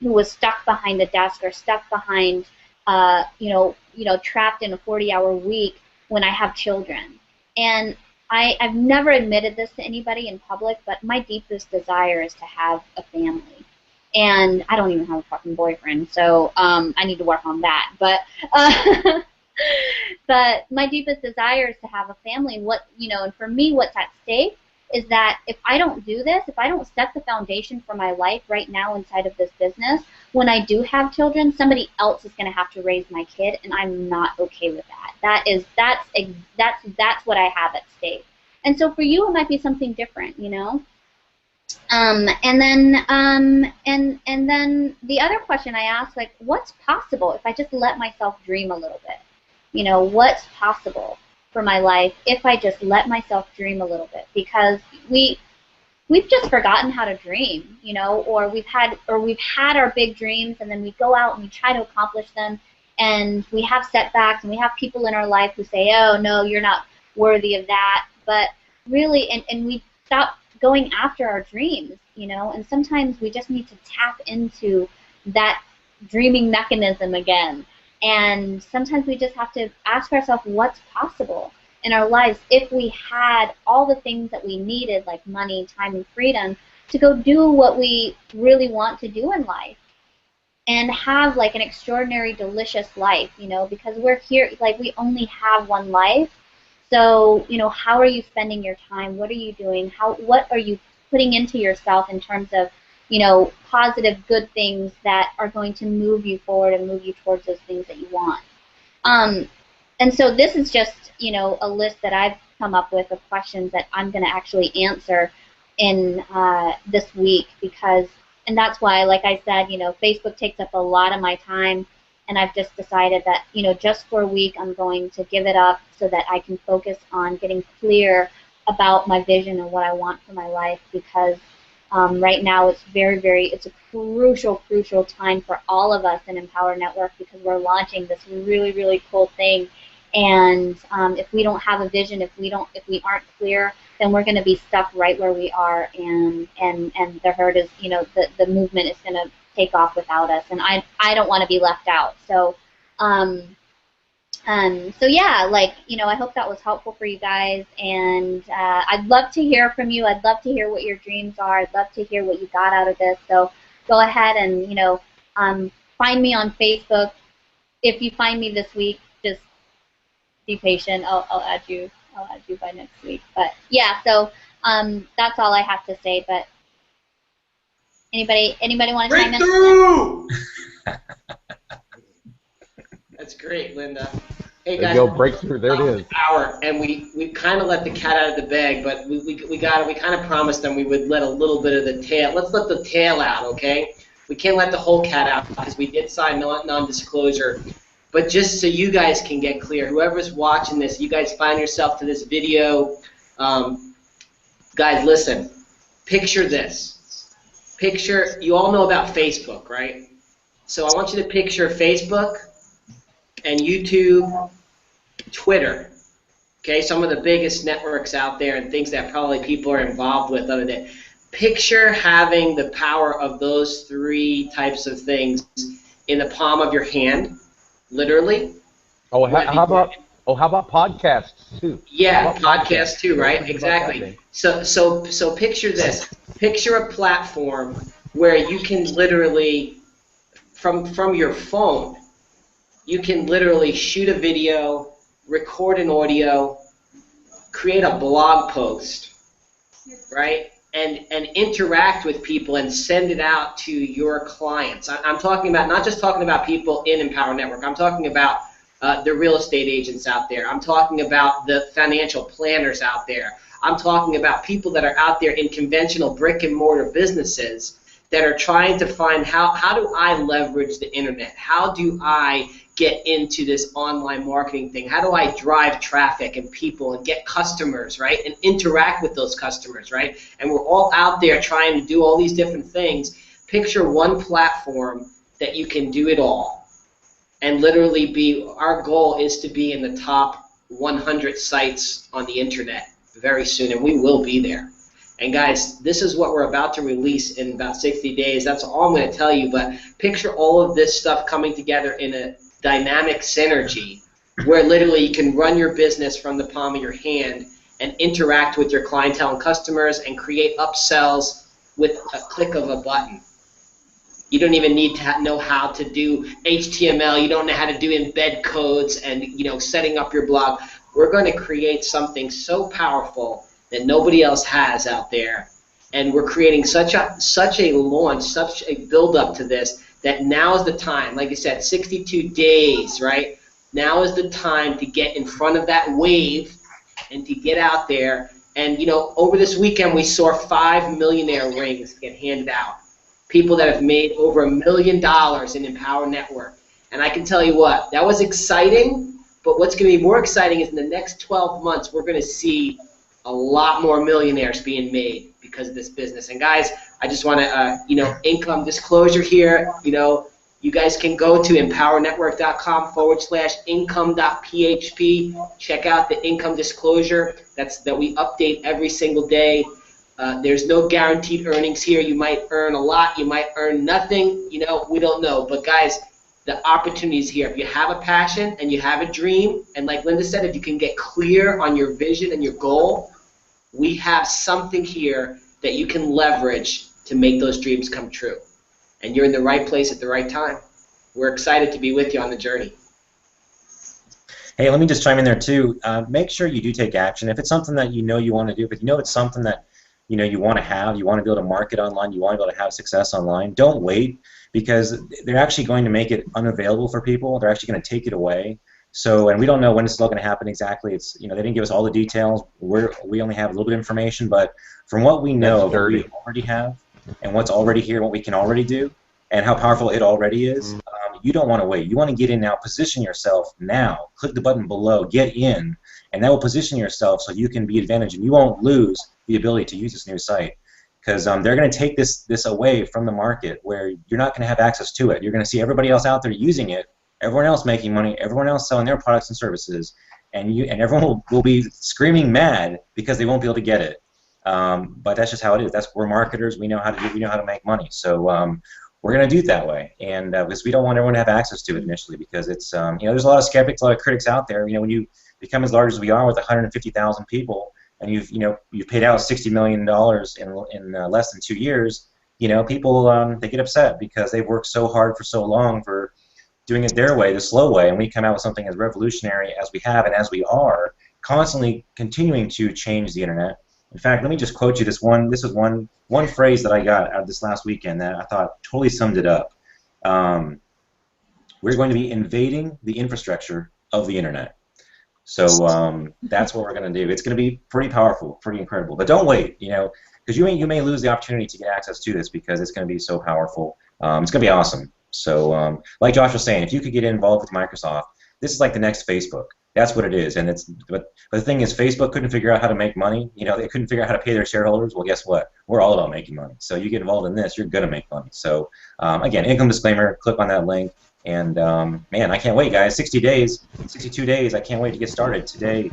was stuck behind the desk or stuck behind trapped in a 40-hour week when I have children. And I've never admitted this to anybody in public, but my deepest desire is to have a family. And I don't even have a fucking boyfriend, so I need to work on that. But but my deepest desire is to have a family. And for me, what's at stake is that if I don't do this, if I don't set the foundation for my life right now inside of this business, when I do have children, somebody else is going to have to raise my kid, and I'm not okay with that. That's what I have at stake. And so for you, it might be something different, And then the other question I ask, like, what's possible if I just let myself dream a little bit? What's possible for my life if I just let myself dream a little bit? Because we've just forgotten how to dream, or we've had our big dreams, and then we go out and we try to accomplish them, and we have setbacks, and we have people in our life who say, oh no, you're not worthy of that. But really, and we stop going after our dreams, and sometimes we just need to tap into that dreaming mechanism again. And sometimes we just have to ask ourselves what's possible in our lives if we had all the things that we needed, like money, time, and freedom, to go do what we really want to do in life and have like an extraordinary, delicious life, because we're here, like, we only have one life. So, how are you spending your time? What are you doing? What are you putting into yourself in terms of, positive, good things that are going to move you forward and move you towards those things that you want? And so this is just, a list that I've come up with of questions that I'm going to actually answer in this week, and that's why, like I said, Facebook takes up a lot of my time. And I've just decided that, just for a week, I'm going to give it up so that I can focus on getting clear about my vision and what I want for my life, because right now it's it's a crucial time for all of us in Empower Network, because we're launching this really, really cool thing. And if we don't have a vision, if we aren't clear, then we're going to be stuck right where we are, and the herd is, the movement is going to take off without us, and I don't want to be left out. So so yeah, like, I hope that was helpful for you guys, and I'd love to hear from you. I'd love to hear what your dreams are. I'd love to hear what you got out of this. So go ahead and find me on Facebook. If you find me this week, just be patient. I'll add you. I'll add you by next week. But yeah, so that's all I have to say. But Anybody want to chime in? Breakthrough! That's great, Linda. Hey guys, there you go, breakthrough. There it is. Hour, and we kind of let the cat out of the bag, but we kind of promised them we would let a little bit of the tail. Let's let the tail out, okay? We can't let the whole cat out because we did sign non-disclosure. But just so you guys can get clear, whoever's watching this, you guys find yourself to this video. Guys, listen. Picture this. Picture, you all know about Facebook, right? So I want you to picture Facebook and YouTube, Twitter, Okay, some of the biggest networks out there and things that probably people are involved with other than. Picture having the power of those 3 types of things in the palm of your hand, literally. Oh, how about podcasts too? Yeah, How about podcast too, What do you right? think about that, Exactly. man? So picture this. Picture a platform where you can literally, from your phone, you can literally shoot a video, record an audio, create a blog post, right? And interact with people and send it out to your clients. I'm talking about, not just talking about people in Empower Network. I'm talking about the real estate agents out there. I'm talking about the financial planners out there. I'm talking about people that are out there in conventional brick and mortar businesses that are trying to find how do I leverage the internet? How do I get into this online marketing thing? How do I drive traffic and people and get customers, right? And interact with those customers, right? And we're all out there trying to do all these different things. Picture one platform that you can do it all. And literally our goal is to be in the top 100 sites on the internet very soon, and we will be there. And guys, this is what we're about to release in about 60 days. That's all I'm going to tell you, but picture all of this stuff coming together in a dynamic synergy where literally you can run your business from the palm of your hand and interact with your clientele and customers and create upsells with a click of a button. You don't even need to know how to do HTML. You don't know how to do embed codes and setting up your blog. We're going to create something so powerful that nobody else has out there, and we're creating such a launch, such a build-up to this that now is the time. Like I said, 62 days, right? Now is the time to get in front of that wave and to get out there. And over this weekend we saw 5 millionaire rings get handed out. People that have made over $1 million in Empower Network. And I can tell you what, that was exciting, but what's going to be more exciting is in the next 12 months we're going to see a lot more millionaires being made because of this business. And guys, I just want to, income disclosure here. You guys can go to empowernetwork.com/income.php. Check out the income disclosure that we update every single day. There's no guaranteed earnings here. You might earn a lot. You might earn nothing. We don't know. But guys, the opportunity is here. If you have a passion and you have a dream, and like Linda said, if you can get clear on your vision and your goal, we have something here that you can leverage to make those dreams come true. And you're in the right place at the right time. We're excited to be with you on the journey. Hey, let me just chime in there too. Make sure you do take action. If it's something that you want to do, if it's something that you want to have, you want to be able to market online, you want to be able to have success online, don't wait, because they're actually going to make it unavailable for people. They're actually going to take it away. So, and we don't know when this is all going to happen exactly. It's they didn't give us all the details. We only have a little bit of information, but from what we know, what we already have, and what's already here, what we can already do, and how powerful it already is, you don't want to wait. You want to get in now, position yourself now. Click the button below, get in, and that will position yourself so you can be advantaged, and you won't lose the ability to use this new site, because they're going to take this away from the market where you're not going to have access to it. You're going to see everybody else out there using it, everyone else making money, everyone else selling their products and services, and everyone will be screaming mad because they won't be able to get it. But that's just how it is. We're marketers. We know how to make money. So we're going to do it that way, and because we don't want everyone to have access to it initially, because it's there's a lot of skeptics, a lot of critics out there. When you become as large as we are with 150,000 people, and you've paid out $60 million in less than 2 years, people they get upset because they've worked so hard for so long for doing it their way, the slow way, and we come out with something as revolutionary as we have and as we are, constantly continuing to change the internet. In fact, let me just quote you this one. This is one phrase that I got out of this last weekend that I thought totally summed it up. We're going to be invading the infrastructure of the internet. So that's what we're going to do. It's going to be pretty powerful, pretty incredible. But don't wait, because you may lose the opportunity to get access to this because it's going to be so powerful. It's going to be awesome. So like Josh was saying, if you could get involved with Microsoft, this is like the next Facebook. That's what it is. And but the thing is, Facebook couldn't figure out how to make money. They couldn't figure out how to pay their shareholders. Well, guess what? We're all about making money. So you get involved in this, you're going to make money. So again, income disclaimer, click on that link. And man, I can't wait, guys. 60 days, 62 days. I can't wait to get started today.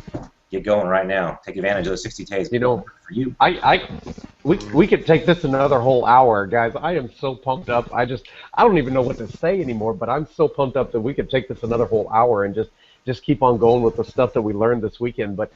get going right now. Take advantage of those 60 days. You know, for you. We could take this another whole hour, guys. I am so pumped up. I don't even know what to say anymore, but I'm so pumped up that we could take this another whole hour and just keep on going with the stuff that we learned this weekend. But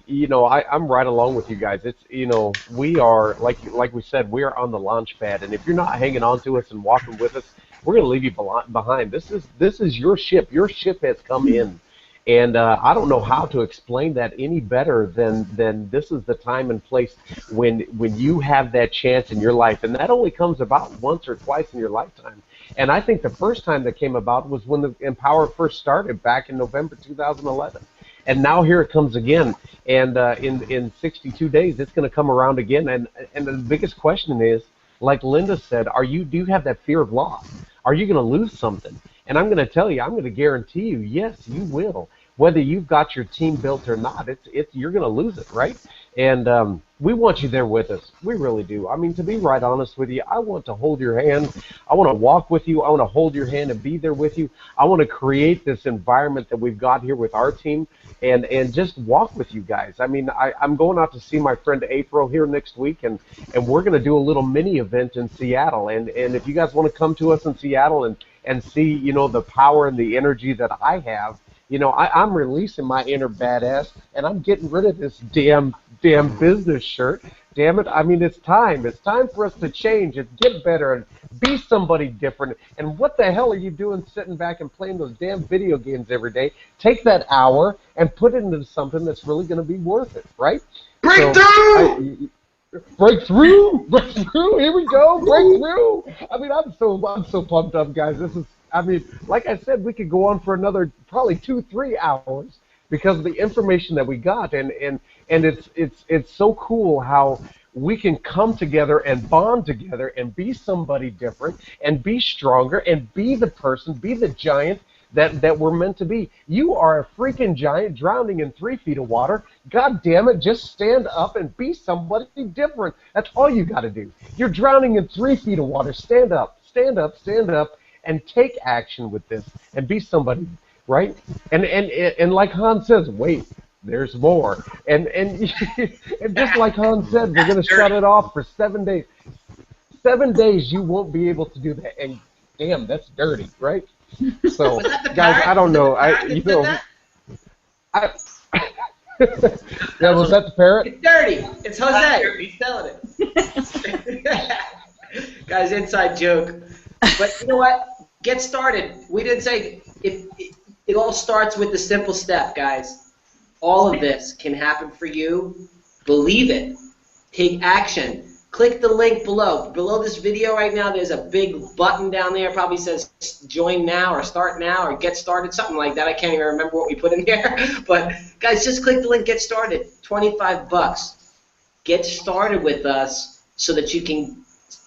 you know, I'm right along with you guys. It's, you know, we are, like we said, we are on the launch pad, and if you're not hanging on to us and walking with us, we're going to leave you behind. This is your ship. Your ship has come in. And I don't know how to explain that any better than this is the time and place when you have that chance in your life. And that only comes about once or twice in your lifetime. And I think the first time that came about was when the Empower first started back in November 2011. And now here it comes again. And in 62 days, it's going to come around again. And the biggest question is, like Linda said, do you have that fear of loss? Are you going to lose something? And I'm going to tell you, I'm going to guarantee you, yes, you will. Whether you've got your team built or not, you're going to lose it, right? And we want you there with us. We really do. I mean, to be right honest with you, I want to hold your hand. I want to walk with you. I want to hold your hand and be there with you. I want to create this environment that we've got here with our team and just walk with you guys. I mean, I'm going out to see my friend April here next week, and we're going to do a little mini event in Seattle. And if you guys want to come to us in Seattle and see, you know, the power and the energy that I have, you know, I'm releasing my inner badass, and I'm getting rid of this damn business shirt. Damn it. I mean, it's time. It's time for us to change and get better and be somebody different. And what the hell are you doing sitting back and playing those damn video games every day? Take that hour and put it into something that's really going to be worth it, right? Breakthrough! Breakthrough! Breakthrough! Here we go! Breakthrough! I mean, I'm so pumped up, guys. I mean, like I said, we could go on for another probably 2-3 hours because of the information that we got, and it's so cool how we can come together and bond together and be somebody different and be stronger and be the person, be the giant that we're meant to be. You are a freaking giant drowning in 3 feet of water. God damn it, just stand up and be somebody different. That's all you got to do. You're drowning in 3 feet of water. Stand up, stand up, stand up, and take action with this and be somebody, right? And like Hans says, wait, there's more. And just like Hans said, we're going to shut it off for 7 days. 7 days you won't be able to do that. And damn, that's dirty, right? So, guys, I don't know. Yeah, was that the parrot? It's dirty. It's Jose. He's telling it. Guys, inside joke. But you know what? Get started. We didn't say it all starts with the simple step, guys. All of this can happen for you. Believe it. Take action. Click the link below. Below this video right now, there's a big button down there. It probably says join now or start now or get started, something like that. I can't even remember what we put in there. But guys, just click the link, get started. 25 bucks. Get started with us so that you can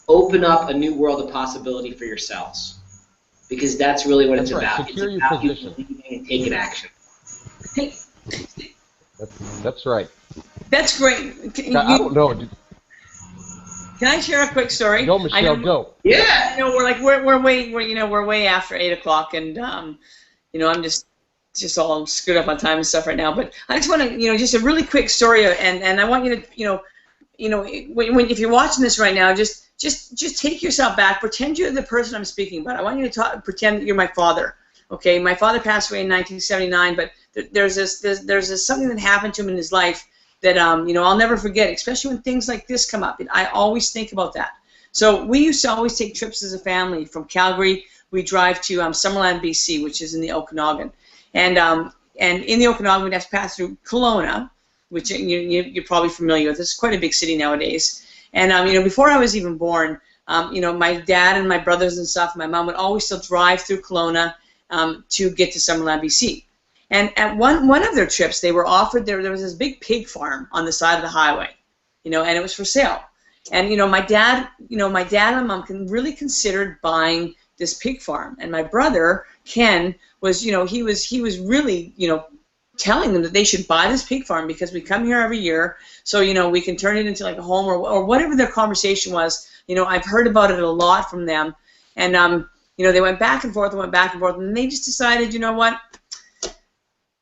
open up a new world of possibility for yourselves. Because that's really what it's about. Secure it's about your you believing and taking action. That's right. That's great. I don't know. Can I share a quick story? Go, Michelle, go. Yeah. You know, we're way after 8 o'clock, and you know, I'm just all screwed up on time and stuff right now. But I just want to, you know, just a really quick story, and I want you to, you know, if you're watching this right now, just take yourself back. Pretend you're the person I'm speaking about. I want you to pretend that you're my father. Okay, my father passed away in 1979, but there's this something that happened to him in his life that you know, I'll never forget, especially when things like this come up. And I always think about that. So we used to always take trips as a family from Calgary. We drive to Summerland, BC, which is in the Okanagan, and in the Okanagan we'd have to pass through Kelowna, which you're probably familiar with. It's quite a big city nowadays. And you know, before I was even born, you know, my dad and my brothers and stuff, my mom would always still drive through Kelowna to get to Summerland, BC. And at one of their trips, they were offered, there was this big pig farm on the side of the highway, you know, and it was for sale. And you know, my dad and my mom really considered buying this pig farm. And my brother Ken was, you know, he was really, you know, telling them that they should buy this pig farm because we come here every year, so you know, we can turn it into like a home or whatever their conversation was. You know, I've heard about it a lot from them, and you know, they went back and forth, and they just decided, you know what?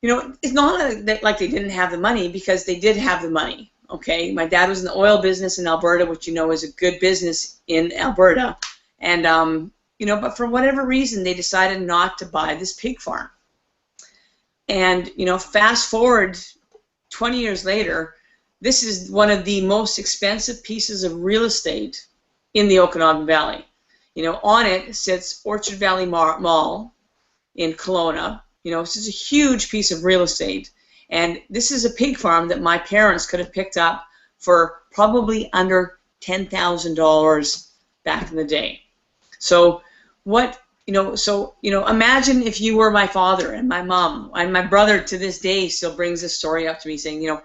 you know, it's not like they didn't have the money, because they did have the money. Okay, my dad was in the oil business in Alberta, which you know is a good business in Alberta, and you know, but for whatever reason they decided not to buy this pig farm. And you know, fast forward 20 years later, this is one of the most expensive pieces of real estate in the Okanagan Valley. You know, on it sits Orchard Valley Mall in Kelowna. You know, this is a huge piece of real estate. And this is a pig farm that my parents could have picked up for probably under $10,000 back in the day. So imagine if you were my father and my mom, and my brother to this day still brings this story up to me saying, you know,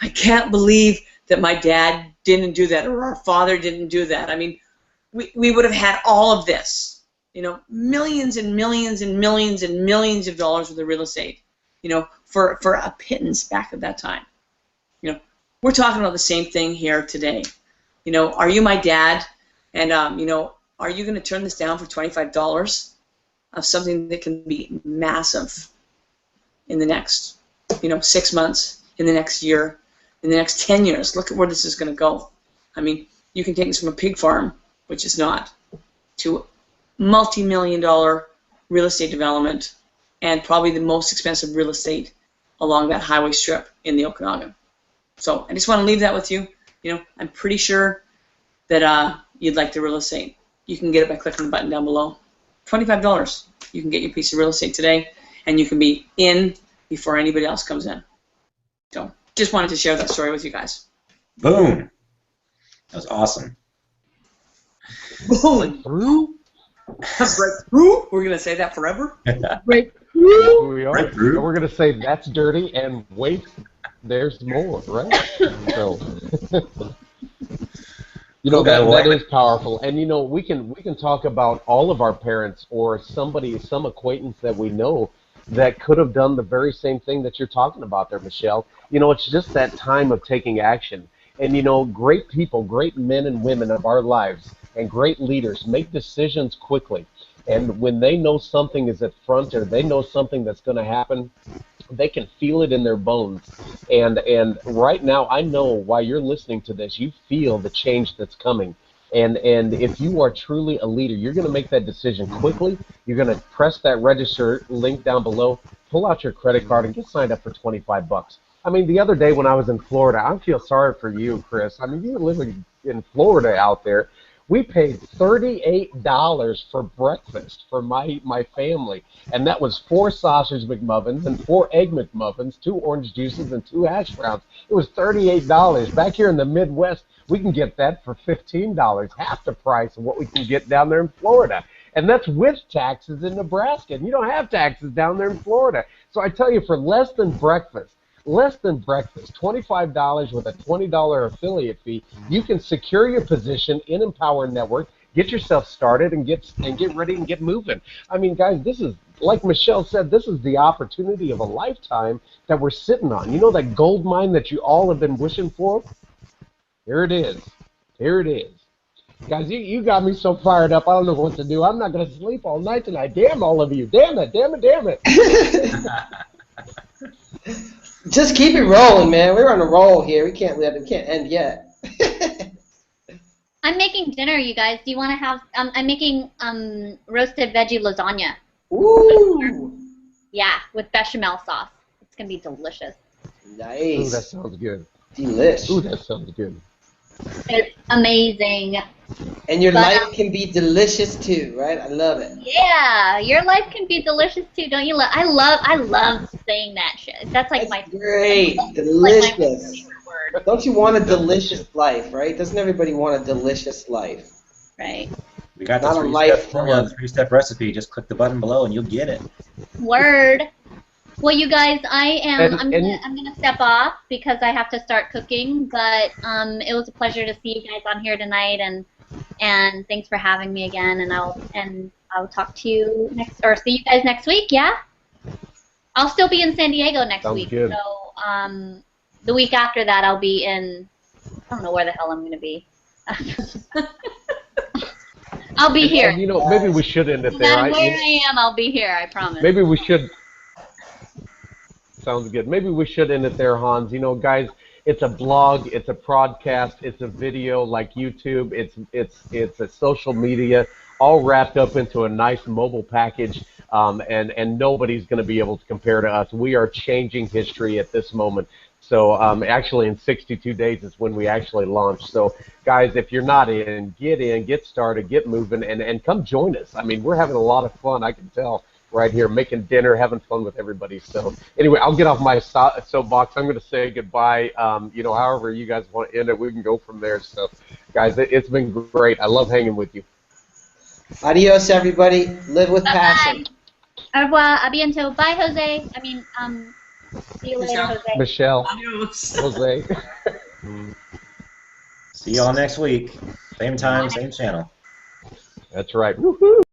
I can't believe that my dad didn't do that, or our father didn't do that. I mean, we would have had all of this, you know, millions and millions and millions and millions of dollars worth of real estate, you know, for a pittance back at that time. You know, we're talking about the same thing here today. You know, are you my dad? And, you know, are you going to turn this down for $25 of something that can be massive in the next, you know, 6 months, in the next year, in the next 10 years? Look at where this is going to go. I mean, you can take this from a pig farm, which is not, to multi-million-dollar real estate development, and probably the most expensive real estate along that highway strip in the Okanagan. So I just want to leave that with you. You know, I'm pretty sure that you'd like the real estate. You can get it by clicking the button down below. $25. You can get your piece of real estate today, and you can be in before anybody else comes in. So just wanted to share that story with you guys. Boom. That was awesome. Boom. Breakthrough? Breakthrough? We're going to say that forever? Breakthrough. We are. Breakthrough. And we're going to say that's dirty, and wait, there's more, right? So, you know, that is powerful. And, you know, we can talk about all of our parents or some acquaintance that we know that could have done the very same thing that you're talking about there, Michelle. You know, it's just that time of taking action. And, you know, great people, great men and women of our lives, and great leaders make decisions quickly. And when they know something is at front, or they know something that's going to happen, they can feel it in their bones. And right now, I know while you're listening to this, you feel the change that's coming. And if you are truly a leader, you're going to make that decision quickly. You're going to press that register link down below, pull out your credit card, and get signed up for $25. I mean, the other day when I was in Florida, I feel sorry for you, Chris. I mean, you're living in Florida out there. We paid $38 for breakfast for my family, and that was 4 sausage McMuffins and 4 egg McMuffins, 2 orange juices, and 2 hash browns. It was $38. Back here in the Midwest, we can get that for $15, half the price of what we can get down there in Florida. And that's with taxes in Nebraska, and you don't have taxes down there in Florida. So I tell you, for less than breakfast, $25 with a $20 affiliate fee, you can secure your position in Empower Network, get yourself started, and get ready and get moving. I mean, guys, this is, like Michelle said, this is the opportunity of a lifetime that we're sitting on. You know that gold mine that you all have been wishing for? Here it is. Here it is. Guys, you got me so fired up, I don't know what to do. I'm not going to sleep all night tonight. Damn all of you. Damn it, damn it, damn it. Just keep it rolling, man. We're on a roll here. We can't end yet. I'm making dinner, you guys. Do you want to have? I'm making roasted veggie lasagna. Ooh. Yeah, with bechamel sauce. It's gonna be delicious. Nice. Ooh, that sounds good. Delish. Ooh, that sounds good. It's amazing. And your life can be delicious too, right? I love it. Yeah, your life can be delicious too, don't you? I love saying that shit. That's like That's my great. delicious. Delicious. Like my favorite word. Don't you want a delicious life, right? Doesn't everybody want a delicious life? Right. We got the Not a 3-step life formula, full of- 3-step recipe. Just click the button below and you'll get it. Word. Well, you guys, I'm And- gonna step off because I have to start cooking. But it was a pleasure to see you guys on here tonight, and thanks for having me again. And I'll talk to you see you guys next week. Yeah. I'll still be in San Diego next Sounds week. good. So the week after that, I'll be in. I don't know where the hell I'm gonna be. I'll be here. And, you know, maybe we should end it No there. matter where I am, I'll be here. I promise. Maybe we should. sounds good. Maybe we should end it there, Hans. You know, guys, it's a blog, it's a podcast, it's a video like YouTube, it's a social media, all wrapped up into a nice mobile package, and nobody's going to be able to compare to us. We are changing history at this moment. So actually in 62 days is when we actually launch. So guys, if you're not in, get started, get moving, and come join us. I mean, we're having a lot of fun, I can tell, right here, making dinner, having fun with everybody. So anyway, I'll get off my soapbox. I'm going to say goodbye. You know, however you guys want to end it, we can go from there. So guys, it's been great. I love hanging with you. Adios, everybody. Live with Bye-bye. passion. Au revoir. A bientôt. Bye, Jose. I mean, see you later, Jose. Michelle, Adios. Jose. See y'all next week. Same time, same channel. That's right. Woohoo!